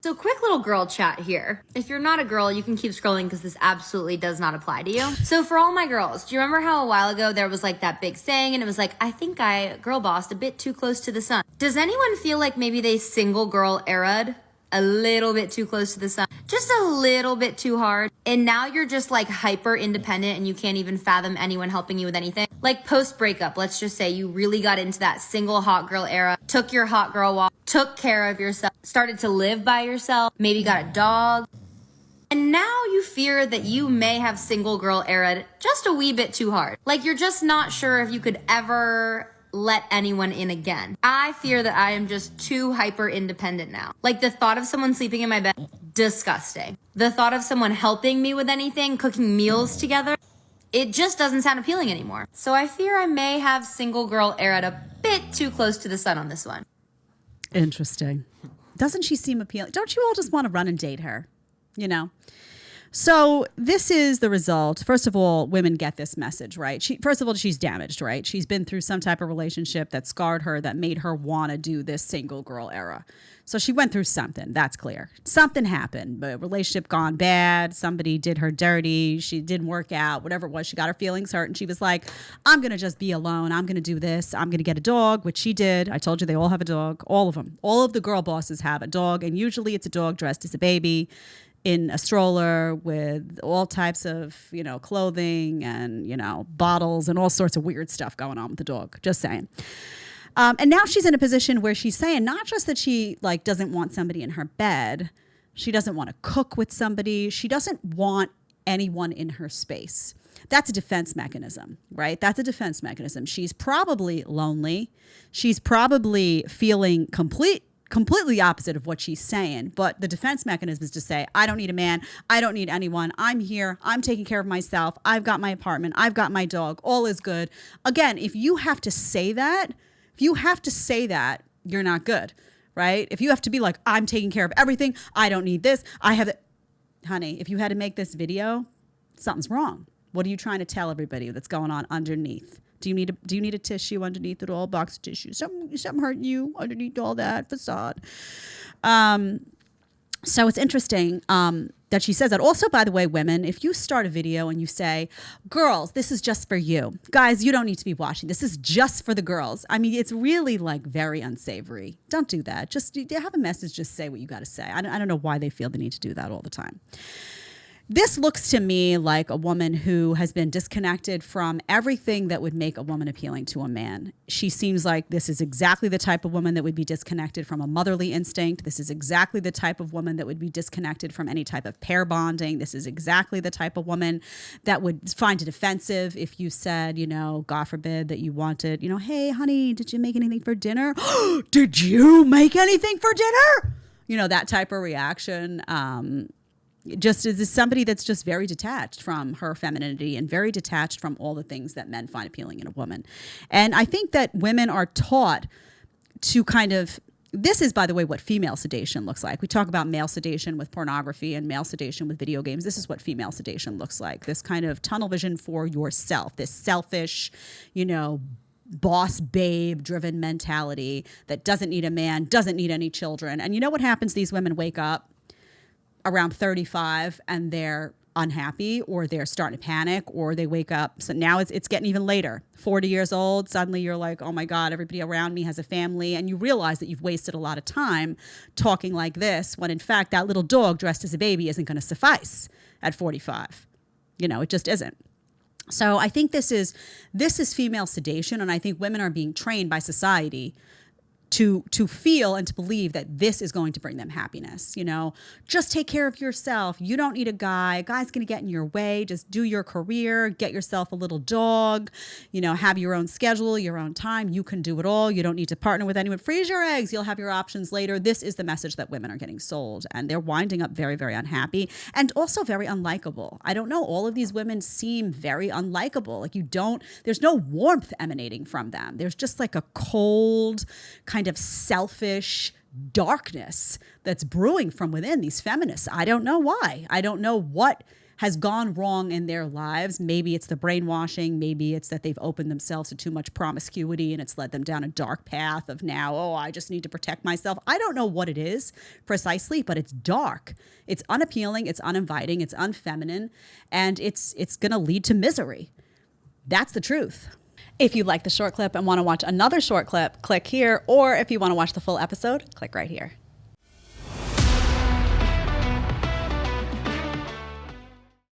So quick little girl chat here. If you're not a girl, you can keep scrolling because this absolutely does not apply to you. So for all my girls, do you remember how a while ago there was like that big saying and it was like, I think I girl bossed a bit too close to the sun. Does anyone feel like maybe they single girl era'd a little bit too close to the sun? Just a little bit too hard. And now you're just like hyper independent and you can't even fathom anyone helping you with anything. Like post breakup, let's just say you really got into that single hot girl era, took your hot girl walk, took care of yourself, started to live by yourself, maybe got a dog. And now you fear that you may have single girl era'd just a wee bit too hard. Like you're just not sure if you could ever let anyone in again. I fear that I am just too hyper independent now. Like the thought of someone sleeping in my bed, disgusting. The thought of someone helping me with anything, cooking meals together, it just doesn't sound appealing anymore. So I fear I may have single girl era'd a bit too close to the sun on this one. Interesting. Doesn't she seem appealing? Don't you all just want to run and date her? You know? So this is the result. First of all, women get this message, right? First of all, she's damaged, right? She's been through some type of relationship that scarred her, that made her want to do this single girl era. So she went through something. That's clear. Something happened. The relationship gone bad. Somebody did her dirty. She didn't work out. Whatever it was, she got her feelings hurt. And she was like, I'm going to just be alone. I'm going to do this. I'm going to get a dog, which she did. I told you they all have a dog. All of them. All of the girl bosses have a dog. And usually it's a dog dressed as a baby, in a stroller with all types of, clothing and, bottles and all sorts of weird stuff going on with the dog. Just saying. And now she's in a position where she's saying not just that she doesn't want somebody in her bed. She doesn't want to cook with somebody. She doesn't want anyone in her space. That's a defense mechanism, right? That's a defense mechanism. She's probably lonely. She's probably feeling completely opposite of what she's saying. But the defense mechanism is to say, I don't need a man. I don't need anyone. I'm here. I'm taking care of myself. I've got my apartment. I've got my dog. All is good. Again, if you have to say that, you're not good, right? If you have to be like, I'm taking care of everything. I don't need this. I have it. Honey, if you had to make this video, something's wrong. What are you trying to tell everybody that's going on underneath? Do you need a tissue underneath it all? Box of tissue. Something hurting you underneath all that facade. So it's interesting that she says that. Also, by the way, women, if you start a video and you say, girls, this is just for you. Guys, you don't need to be watching. This is just for the girls. I mean, it's really very unsavory. Don't do that. Just have a message. Just say what you got to say. I don't know why they feel the need to do that all the time. This looks to me like a woman who has been disconnected from everything that would make a woman appealing to a man. She seems like this is exactly the type of woman that would be disconnected from a motherly instinct. This is exactly the type of woman that would be disconnected from any type of pair bonding. This is exactly the type of woman that would find it offensive if you said, God forbid, that you wanted, hey, honey, did you make anything for dinner? Did you make anything for dinner? That type of reaction. Just is somebody that's just very detached from her femininity and very detached from all the things that men find appealing in a woman. And I think that women are taught to this is, by the way, what female sedation looks like. We talk about male sedation with pornography and male sedation with video games. This is what female sedation looks like. This kind of tunnel vision for yourself, this selfish, boss babe driven mentality that doesn't need a man, doesn't need any children. And you know what happens? These women wake up around 35 and they're unhappy, or they're starting to panic, or they wake up. So now it's getting even later. 40 years old, suddenly you're like, oh my God, everybody around me has a family. And you realize that you've wasted a lot of time talking like this, when in fact that little dog dressed as a baby isn't going to suffice at 45. It just isn't. So I think this is female sedation. And I think women are being trained by society to feel and to believe that this is going to bring them happiness. Just take care of yourself. You don't need a guy. A guy's going to get in your way. Just do your career, get yourself a little dog, have your own schedule, your own time. You can do it all. You don't need to partner with anyone. Freeze your eggs. You'll have your options later. This is the message that women are getting sold, and they're winding up very, very unhappy and also very unlikable. I don't know. All of these women seem very unlikable. There's no warmth emanating from them. There's just like a cold kind of selfish darkness that's brewing from within these feminists. I don't know why. I don't know has gone wrong in their lives. Maybe it's the brainwashing. Maybe it's that they've opened themselves to too much promiscuity and it's led them down a dark path of now, oh, I just need to protect myself. I don't know what it is precisely, but it's dark. It's unappealing. It's uninviting. It's unfeminine. And it's going to lead to misery. That's the truth. If you like the short clip and want to watch another short clip, click here. Or if you want to watch the full episode, click right here.